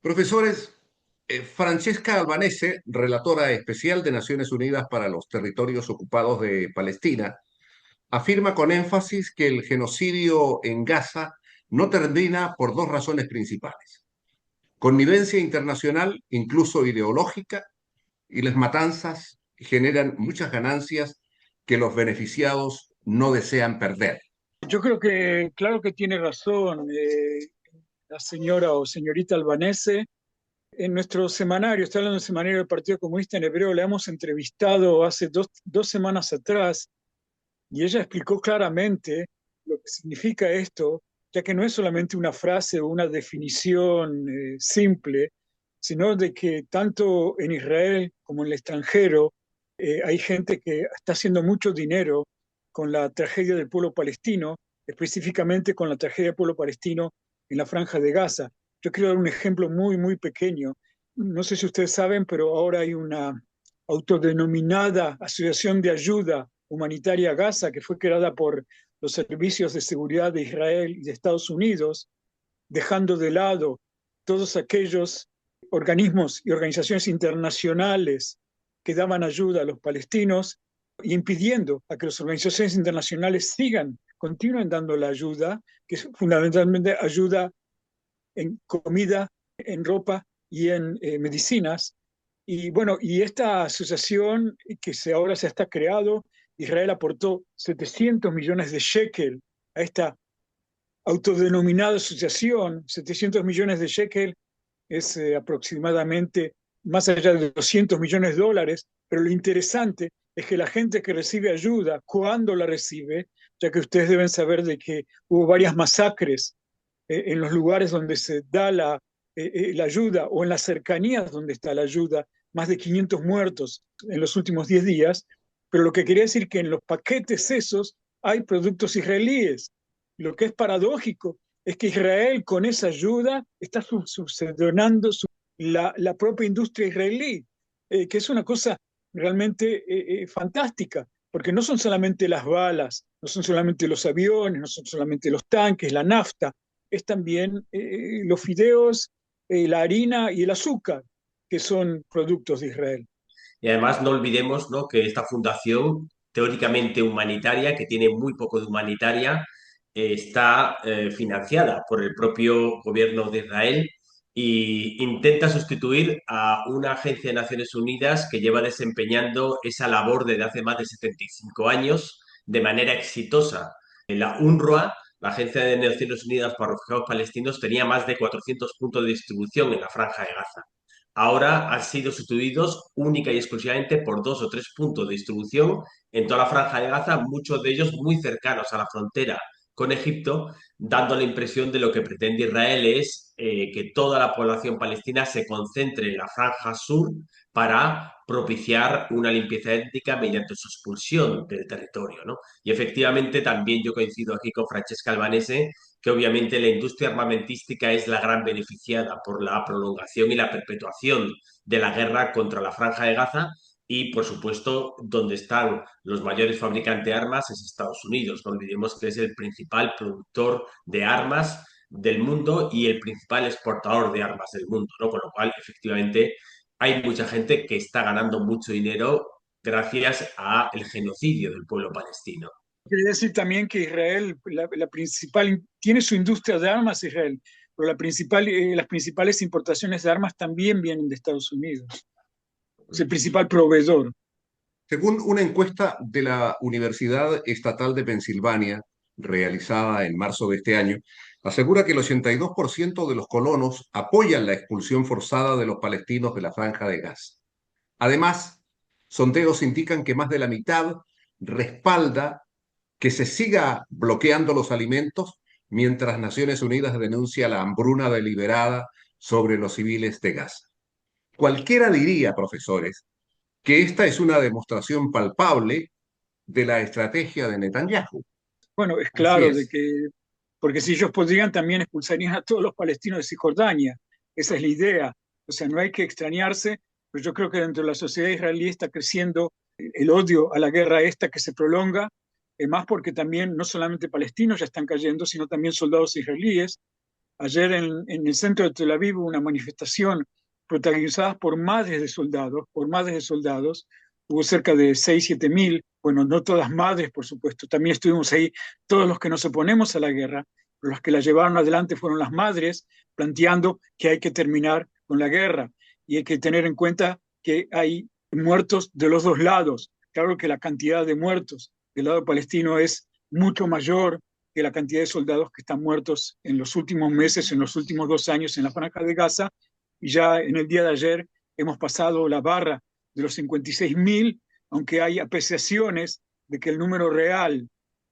Profesores, Francesca Albanese, relatora especial de Naciones Unidas para los Territorios Ocupados de Palestina, afirma con énfasis que el genocidio en Gaza no termina por dos razones principales: connivencia internacional, incluso ideológica, y las matanzas generan muchas ganancias que los beneficiados no desean perder. Yo creo que, claro que tiene razón la señora o señorita Albanese. En nuestro semanario, está hablando del semanario del Partido Comunista en hebreo, la hemos entrevistado hace dos semanas atrás y ella explicó claramente lo que significa esto, ya que no es solamente una frase o una definición simple, sino de que tanto en Israel como en el extranjero hay gente que está haciendo mucho dinero con la tragedia del pueblo palestino, específicamente con la tragedia del pueblo palestino en la Franja de Gaza. Yo quiero dar un ejemplo muy pequeño. No sé si ustedes saben, pero ahora hay una autodenominada Asociación de Ayuda Humanitaria a Gaza, que fue creada por los servicios de seguridad de Israel y de Estados Unidos, dejando de lado todos aquellos organismos y organizaciones internacionales que daban ayuda a los palestinos y impidiendo a que las organizaciones internacionales continúen dando la ayuda, que es fundamentalmente ayuda en comida, en ropa y en medicinas. Y bueno, y esta asociación ahora se está creado, Israel aportó 700 millones de shekel a esta autodenominada asociación. 700 millones de shekel es aproximadamente más allá de 200 millones de dólares, pero lo interesante es que la gente que recibe ayuda, cuando la recibe, ya que ustedes deben saber de que hubo varias masacres en los lugares donde se da la ayuda o en las cercanías donde está la ayuda, más de 500 muertos en los últimos 10 días, pero lo que quería decir que en los paquetes esos hay productos israelíes. Lo que es paradójico es que Israel con esa ayuda está subvencionando la propia industria israelí, que es una cosa realmente fantástica, porque no son solamente las balas, no son solamente los aviones, no son solamente los tanques, la nafta, es también los fideos, la harina y el azúcar, que son productos de Israel. Y además no olvidemos, ¿no?, que esta fundación teóricamente humanitaria, que tiene muy poco de humanitaria, está financiada por el propio gobierno de Israel e intenta sustituir a una agencia de Naciones Unidas que lleva desempeñando esa labor desde hace más de 75 años de manera exitosa. La UNRWA, la Agencia de Naciones Unidas para Refugiados Palestinos, tenía más de 400 puntos de distribución en la Franja de Gaza. Ahora han sido sustituidos única y exclusivamente por dos o tres puntos de distribución en toda la Franja de Gaza, muchos de ellos muy cercanos a la frontera con Egipto, dando la impresión de lo que pretende Israel es que toda la población palestina se concentre en la Franja Sur para propiciar una limpieza étnica mediante su expulsión del territorio, ¿no? Y efectivamente también yo coincido aquí con Francesca Albanese, que obviamente la industria armamentística es la gran beneficiada por la prolongación y la perpetuación de la guerra contra la Franja de Gaza, y, por supuesto, donde están los mayores fabricantes de armas es Estados Unidos. No olvidemos que es el principal productor de armas del mundo y el principal exportador de armas del mundo, ¿no? Con lo cual, efectivamente, hay mucha gente que está ganando mucho dinero gracias al genocidio del pueblo palestino. Quiere decir también que Israel, la principal, tiene su industria de armas Israel, pero las principales importaciones de armas también vienen de Estados Unidos. Es el principal proveedor. Según una encuesta de la Universidad Estatal de Pensilvania, realizada en marzo de este año, asegura que el 82% de los colonos apoyan la expulsión forzada de los palestinos de la Franja de Gaza. Además, sondeos indican que más de la mitad respalda que se siga bloqueando los alimentos mientras Naciones Unidas denuncia la hambruna deliberada sobre los civiles de Gaza. Cualquiera diría, profesores, que esta es una demostración palpable de la estrategia de Netanyahu. Bueno, es Así claro de es. que, porque si ellos podrían, también expulsarían a todos los palestinos de Cisjordania. Esa es la idea. O sea, no hay que extrañarse, pero yo creo que dentro de la sociedad israelí está creciendo el odio a la guerra esta que se prolonga, más porque también no solamente palestinos ya están cayendo, sino también soldados israelíes. Ayer en el centro de Tel Aviv hubo una manifestación protagonizada por madres de soldados. Hubo cerca de 6, 7 mil, bueno, no todas madres, por supuesto. También estuvimos ahí todos los que nos oponemos a la guerra, pero las que la llevaron adelante fueron las madres, planteando que hay que terminar con la guerra y hay que tener en cuenta que hay muertos de los dos lados. Claro que la cantidad de muertos del lado palestino es mucho mayor que la cantidad de soldados que están muertos en los últimos meses, en los últimos 2 años en la Franja de Gaza, y ya en el día de ayer hemos pasado la barra de los 56.000, aunque hay apreciaciones de que el número real,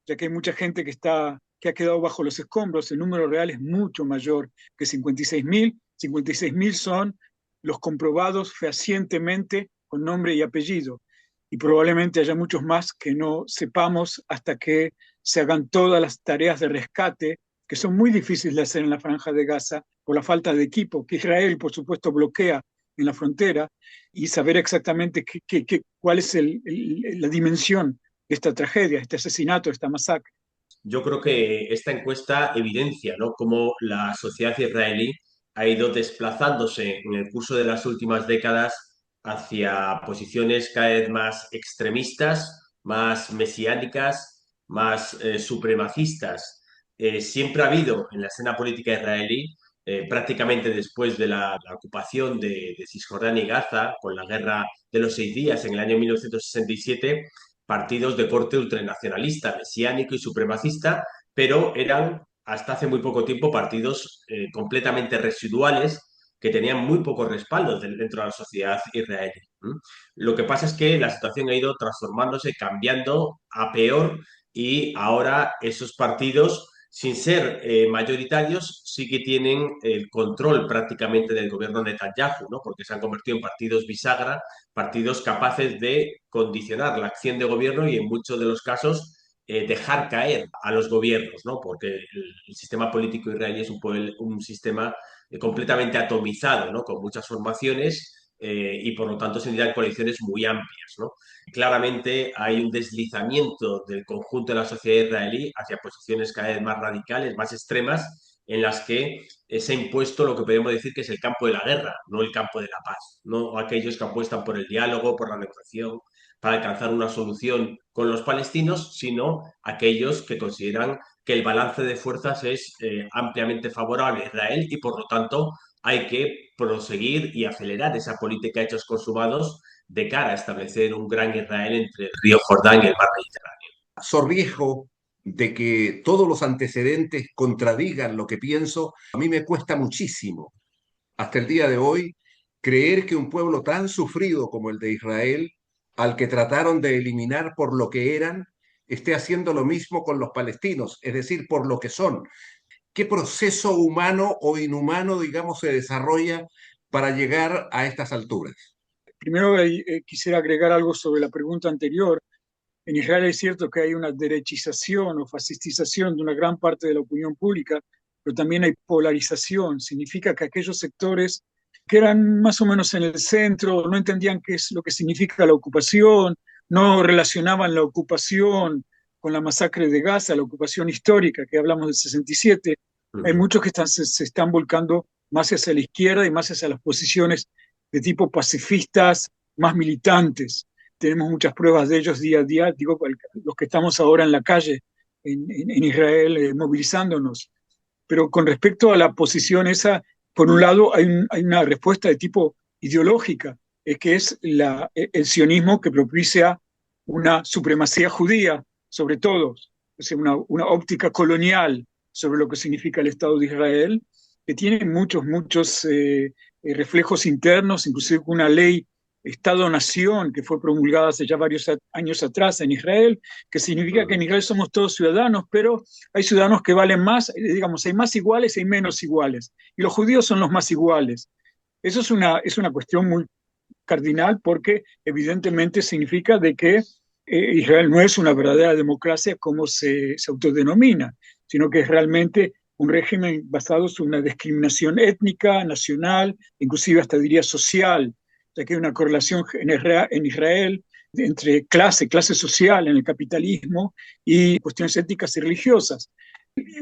ya que hay mucha gente que ha quedado bajo los escombros, el número real es mucho mayor que 56.000. 56.000 son los comprobados fehacientemente con nombre y apellido, y probablemente haya muchos más que no sepamos hasta que se hagan todas las tareas de rescate, que son muy difíciles de hacer en la Franja de Gaza por la falta de equipo, que Israel, por supuesto, bloquea en la frontera, y saber exactamente cuál es la dimensión de esta tragedia, este asesinato, esta masacre. Yo creo que esta encuesta evidencia, ¿no?, cómo la sociedad israelí ha ido desplazándose en el curso de las últimas décadas hacia posiciones cada vez más extremistas, más mesiánicas, más supremacistas. Siempre ha habido en la escena política israelí, prácticamente después de la ocupación de Cisjordania y Gaza, con la guerra de los 6 días en el año 1967, partidos de corte ultranacionalista, mesiánico y supremacista, pero eran hasta hace muy poco tiempo partidos completamente residuales que tenían muy pocos respaldos dentro de la sociedad israelí. Lo que pasa es que la situación ha ido transformándose, cambiando a peor, y ahora esos partidos, sin ser mayoritarios, sí que tienen el control prácticamente del gobierno de Netanyahu, ¿no?, porque se han convertido en partidos bisagra, partidos capaces de condicionar la acción de gobierno y en muchos de los casos dejar caer a los gobiernos, ¿no?, porque el sistema político israelí es un sistema completamente atomizado, ¿no?, con muchas formaciones y por lo tanto se necesitan coaliciones muy amplias, ¿no? Claramente hay un deslizamiento del conjunto de la sociedad israelí hacia posiciones cada vez más radicales, más extremas, en las que se ha impuesto lo que podemos decir que es el campo de la guerra, no el campo de la paz, no aquellos que apuestan por el diálogo, por la negociación, para alcanzar una solución con los palestinos, sino aquellos que consideran que el balance de fuerzas es ampliamente favorable a Israel y por lo tanto hay que proseguir y acelerar esa política de hechos consumados de cara a establecer un gran Israel entre el río Jordán y el mar Mediterráneo. Sorviejo de que todos los antecedentes contradigan lo que pienso, a mí me cuesta muchísimo, hasta el día de hoy, creer que un pueblo tan sufrido como el de Israel, al que trataron de eliminar por lo que eran, esté haciendo lo mismo con los palestinos, es decir, por lo que son. ¿Qué proceso humano o inhumano, digamos, se desarrolla para llegar a estas alturas? Primero quisiera agregar algo sobre la pregunta anterior. En Israel es cierto que hay una derechización o fascistización de una gran parte de la opinión pública, pero también hay polarización. Significa que aquellos sectores que eran más o menos en el centro no entendían qué es lo que significa la ocupación, no relacionaban la ocupación con la masacre de Gaza, la ocupación histórica, que hablamos del 67. Hay muchos que se están volcando más hacia la izquierda y más hacia las posiciones de tipo pacifistas, más militantes. Tenemos muchas pruebas de ellos día a día, digo, los que estamos ahora en la calle en Israel movilizándonos. Pero con respecto a la posición esa, por un lado hay una respuesta de tipo ideológica, que es el sionismo que propicia una supremacía judía sobre todos, es una óptica colonial sobre lo que significa el Estado de Israel, que tiene muchos reflejos internos, inclusive una ley Estado-nación que fue promulgada hace ya varios años atrás en Israel, que significa que en Israel somos todos ciudadanos, pero hay ciudadanos que valen más, digamos, hay más iguales y hay menos iguales, y los judíos son los más iguales. Eso es una cuestión muy cardinal porque evidentemente significa de que Israel no es una verdadera democracia como se autodenomina, sino que es realmente un régimen basado sobre una discriminación étnica, nacional, inclusive hasta diría social, ya que hay una correlación en Israel entre clase social en el capitalismo y cuestiones étnicas y religiosas.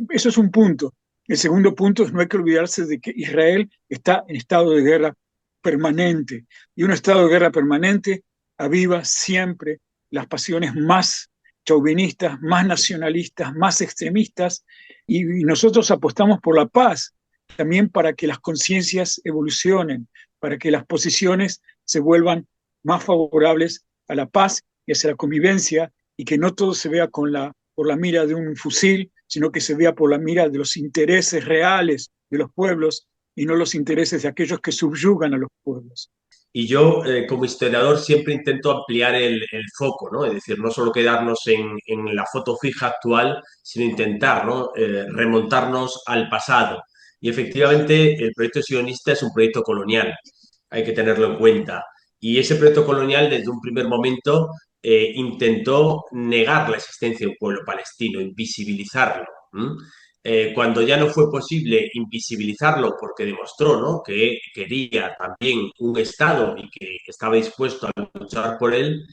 Eso es un punto. El segundo punto es no hay que olvidarse de que Israel está en estado de guerra permanente y un estado de guerra permanente aviva siempre las pasiones más chauvinistas, más nacionalistas, más extremistas y nosotros apostamos por la paz también para que las conciencias evolucionen, para que las posiciones se vuelvan más favorables a la paz y hacia la convivencia y que no todo se vea por la mira de un fusil, sino que se vea por la mira de los intereses reales de los pueblos y no los intereses de aquellos que subyugan a los pueblos. Y yo, como historiador, siempre intento ampliar el foco, ¿no? Es decir, no solo quedarnos en la foto fija actual, sino intentar, ¿no? Remontarnos al pasado. Y efectivamente, el proyecto sionista es un proyecto colonial, hay que tenerlo en cuenta. Y ese proyecto colonial, desde un primer momento, intentó negar la existencia de un pueblo palestino, invisibilizarlo. ¿M? Cuando ya no fue posible invisibilizarlo porque demostró, ¿no?, que quería también un Estado y que estaba dispuesto a luchar por él,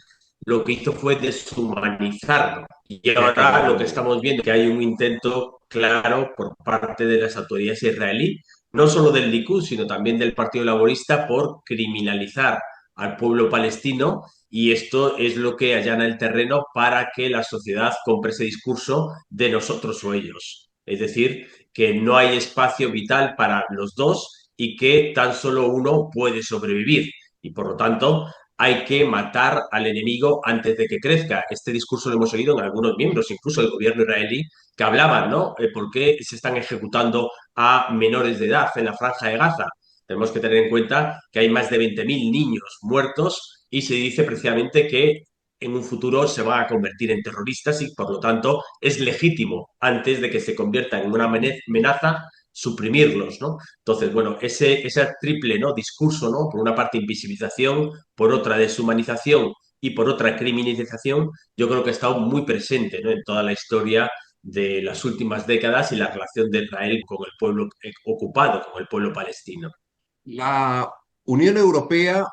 lo que hizo fue deshumanizarlo. Y ahora lo que estamos viendo es que hay un intento claro por parte de las autoridades israelíes, no solo del Likud, sino también del Partido Laborista, por criminalizar al pueblo palestino, y esto es lo que allana el terreno para que la sociedad compre ese discurso de nosotros o ellos. Es decir, que no hay espacio vital para los dos y que tan solo uno puede sobrevivir. Y por lo tanto, hay que matar al enemigo antes de que crezca. Este discurso lo hemos oído en algunos miembros, incluso del gobierno israelí, que hablaban, ¿no? ¿Por qué se están ejecutando a menores de edad en la franja de Gaza? Tenemos que tener en cuenta que hay más de 20.000 niños muertos y se dice precisamente que en un futuro se van a convertir en terroristas y por lo tanto es legítimo, antes de que se conviertan en una amenaza, suprimirlos, ¿no? Entonces, bueno, ese triple, ¿no?, discurso, ¿no?, por una parte invisibilización, por otra deshumanización y por otra criminalización, yo creo que ha estado muy presente, ¿no?, en toda la historia de las últimas décadas y la relación de Israel con el pueblo ocupado, con el pueblo palestino. La Unión Europea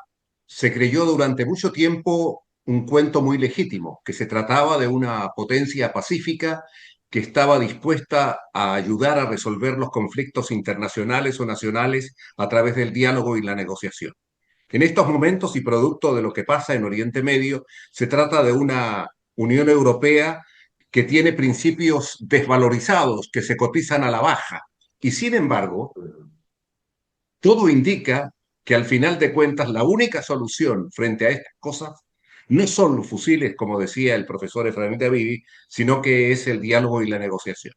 se creyó durante mucho tiempo un cuento muy legítimo, que se trataba de una potencia pacífica que estaba dispuesta a ayudar a resolver los conflictos internacionales o nacionales a través del diálogo y la negociación. En estos momentos y producto de lo que pasa en Oriente Medio, se trata de una Unión Europea que tiene principios desvalorizados, que se cotizan a la baja. Y sin embargo, todo indica que al final de cuentas la única solución frente a estas cosas no son los fusiles, como decía el profesor Efraín Davivi, sino que es el diálogo y la negociación.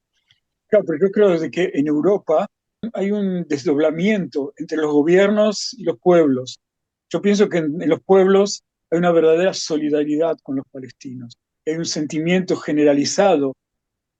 Claro, pero yo creo desde que en Europa hay un desdoblamiento entre los gobiernos y los pueblos. Yo pienso que en los pueblos hay una verdadera solidaridad con los palestinos. Hay un sentimiento generalizado,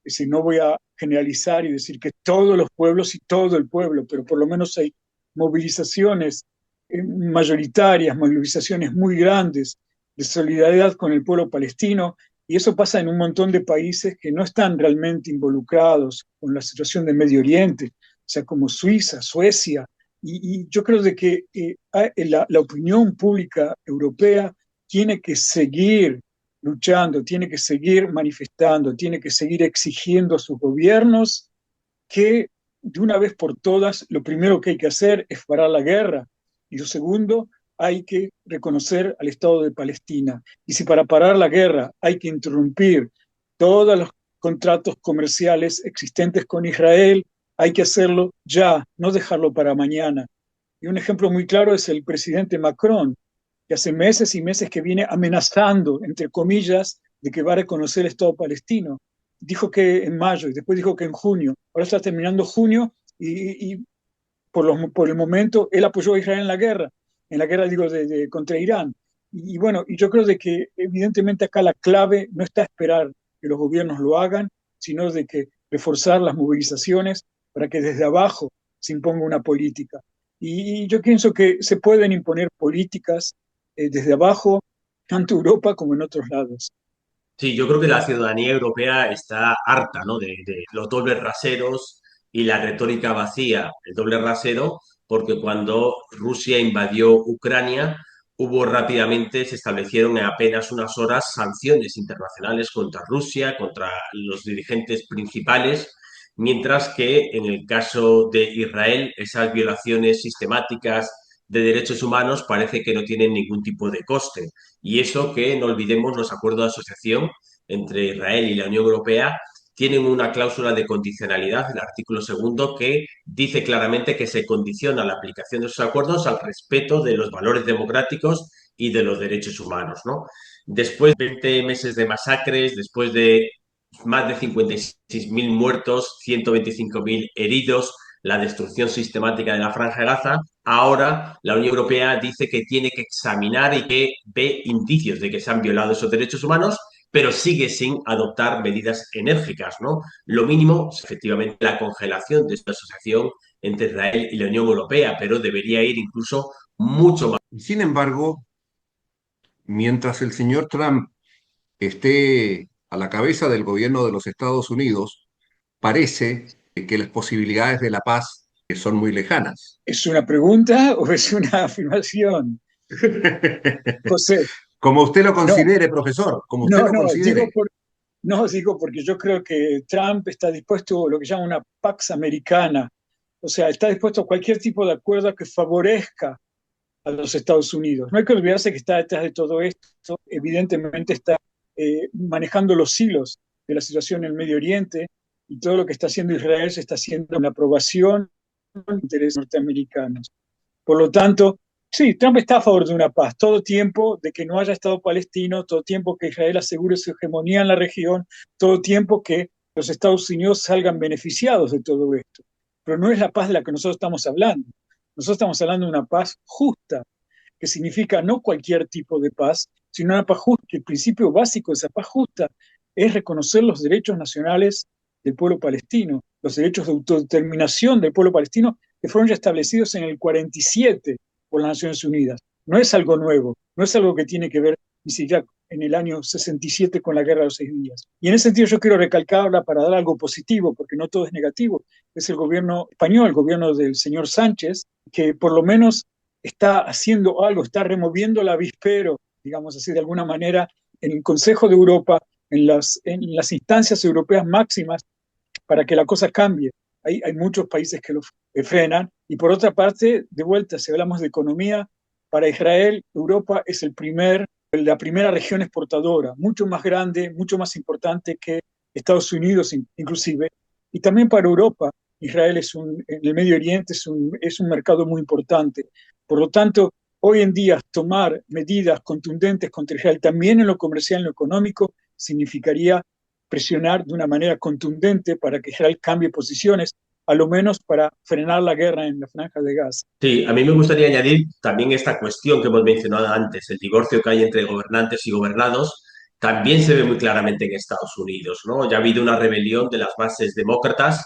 es decir, no voy a generalizar y decir que todos los pueblos y todo el pueblo, pero por lo menos hay movilizaciones mayoritarias, movilizaciones muy grandes de solidaridad con el pueblo palestino, y eso pasa en un montón de países que no están realmente involucrados con la situación del Medio Oriente, o sea, como Suiza, Suecia, y yo creo de que la opinión pública europea tiene que seguir luchando, tiene que seguir manifestando, tiene que seguir exigiendo a sus gobiernos que de una vez por todas lo primero que hay que hacer es parar la guerra y lo segundo hay que reconocer al Estado de Palestina. Y si para parar la guerra hay que interrumpir todos los contratos comerciales existentes con Israel, hay que hacerlo ya, no dejarlo para mañana. Y un ejemplo muy claro es el presidente Macron, que hace meses y meses que viene amenazando, entre comillas, de que va a reconocer el Estado palestino. Dijo que en mayo y después dijo que en junio. Ahora está terminando junio y por el momento él apoyó a Israel en la guerra digo, contra Irán. Y bueno, y yo creo de que evidentemente acá la clave no está a esperar que los gobiernos lo hagan, sino de que reforzar las movilizaciones para que desde abajo se imponga una política. Y yo pienso que se pueden imponer políticas desde abajo, tanto en Europa como en otros lados. Sí, yo creo que la ciudadanía europea está harta, ¿no?, de los dobles raseros y la retórica vacía. El doble rasero, porque cuando Rusia invadió Ucrania, hubo rápidamente, se establecieron en apenas unas horas sanciones internacionales contra Rusia, contra los dirigentes principales, mientras que en el caso de Israel, esas violaciones sistemáticas de derechos humanos parece que no tienen ningún tipo de coste. Y eso que, no olvidemos, los acuerdos de asociación entre Israel y la Unión Europea tienen una cláusula de condicionalidad, el artículo segundo, que dice claramente que se condiciona la aplicación de esos acuerdos al respeto de los valores democráticos y de los derechos humanos, ¿no? Después de 20 meses de masacres, después de más de 56.000 muertos, 125.000 heridos, la destrucción sistemática de la Franja de Gaza, ahora la Unión Europea dice que tiene que examinar y que ve indicios de que se han violado esos derechos humanos, pero sigue sin adoptar medidas enérgicas, ¿no? Lo mínimo es efectivamente la congelación de esta asociación entre Israel y la Unión Europea, pero debería ir incluso mucho más. Sin embargo, mientras el señor Trump esté a la cabeza del gobierno de los Estados Unidos, parece que las posibilidades de la paz son muy lejanas. ¿Es una pregunta o es una afirmación, José? Como usted lo No, considere, profesor, como usted no, lo no, considere. no, digo porque yo creo que Trump está dispuesto a lo que llama una Pax Americana, o sea, está dispuesto a cualquier tipo de acuerdo que favorezca a los Estados Unidos. No hay que olvidarse que está detrás de todo esto, evidentemente está manejando los hilos de la situación en el Medio Oriente, y todo lo que está haciendo Israel se está haciendo en la aprobación de los intereses norteamericanos. Por lo tanto, sí, Trump está a favor de una paz, todo tiempo de que no haya Estado palestino, todo tiempo que Israel asegure su hegemonía en la región, todo tiempo que los Estados Unidos salgan beneficiados de todo esto. Pero no es la paz de la que nosotros estamos hablando. Nosotros estamos hablando de una paz justa, que significa no cualquier tipo de paz, sino una paz justa. El principio básico de esa paz justa es reconocer los derechos nacionales del pueblo palestino, los derechos de autodeterminación del pueblo palestino que fueron ya establecidos en el 47 por las Naciones Unidas. No es algo nuevo, no es algo que tiene que ver ni siquiera en el año 67 con la Guerra de los 6 días. Y en ese sentido yo quiero recalcarla para dar algo positivo, porque no todo es negativo. Es el gobierno español, el gobierno del señor Sánchez, que por lo menos está haciendo algo, está removiendo el avispero, digamos así, de alguna manera, en el Consejo de Europa, en las instancias europeas máximas, para que la cosa cambie. Hay muchos países que lo frenan. Y por otra parte, de vuelta, si hablamos de economía, para Israel, Europa es la primera región exportadora, mucho más grande, mucho más importante que Estados Unidos inclusive. Y también para Europa, Israel en el Medio Oriente es un mercado muy importante. Por lo tanto, hoy en día tomar medidas contundentes contra Israel, también en lo comercial, en lo económico, significaría presionar de una manera contundente para que Israel cambie posiciones, a lo menos para frenar la guerra en la Franja de Gaza. Sí, a mí me gustaría añadir también esta cuestión que hemos mencionado antes, el divorcio que hay entre gobernantes y gobernados, también se ve muy claramente en Estados Unidos, ¿no? Ya ha habido una rebelión de las bases demócratas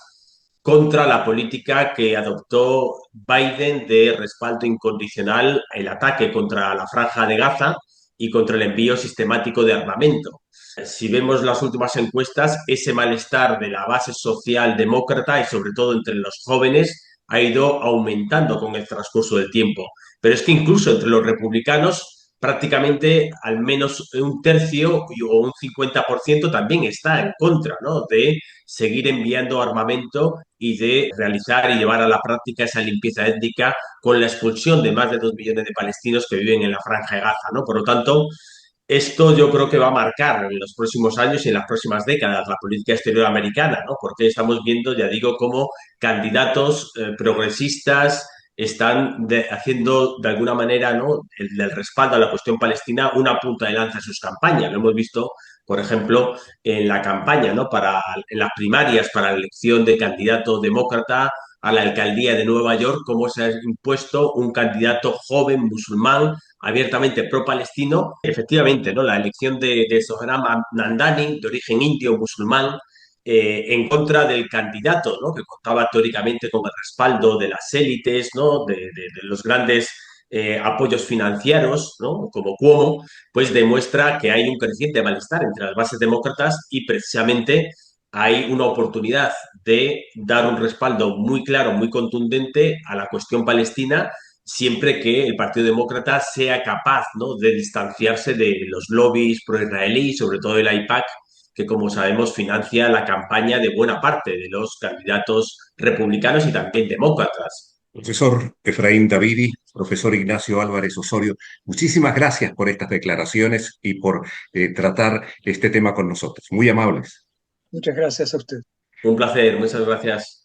contra la política que adoptó Biden de respaldo incondicional, el ataque contra la Franja de Gaza y contra el envío sistemático de armamento. Si vemos las últimas encuestas, ese malestar de la base social demócrata y sobre todo entre los jóvenes ha ido aumentando con el transcurso del tiempo. Pero es que incluso entre los republicanos prácticamente al menos un tercio o un 50% también está en contra, ¿no?, de seguir enviando armamento y de realizar y llevar a la práctica esa limpieza étnica con la expulsión de más de 2 millones de palestinos que viven en la Franja de Gaza, ¿no? Por lo tanto, esto yo creo que va a marcar en los próximos años y en las próximas décadas la política exterior americana, ¿no? Porque estamos viendo, ya digo, cómo candidatos progresistas están haciendo de alguna manera, ¿no?, el respaldo a la cuestión palestina una punta de lanza en sus campañas. Lo hemos visto, por ejemplo, en la campaña, ¿no?, en las primarias para la elección de candidato demócrata a la alcaldía de Nueva York, cómo se ha impuesto un candidato joven musulmán abiertamente pro-palestino. Efectivamente, ¿no?, la elección de Zohran Mamdani, de origen indio musulmán, en contra del candidato, ¿no?, que contaba teóricamente con el respaldo de las élites, ¿no?, de los grandes apoyos financieros, ¿no?, como Cuomo, pues demuestra que hay un creciente malestar entre las bases demócratas y precisamente hay una oportunidad de dar un respaldo muy claro, muy contundente a la cuestión palestina, siempre que el Partido Demócrata sea capaz, ¿no?, de distanciarse de los lobbies pro-israelí, sobre todo el AIPAC, que como sabemos financia la campaña de buena parte de los candidatos republicanos y también demócratas. Profesor Efraín Davidi, profesor Ignacio Álvarez Osorio, muchísimas gracias por estas declaraciones y por tratar este tema con nosotros. Muy amables. Muchas gracias a usted. Un placer, muchas gracias.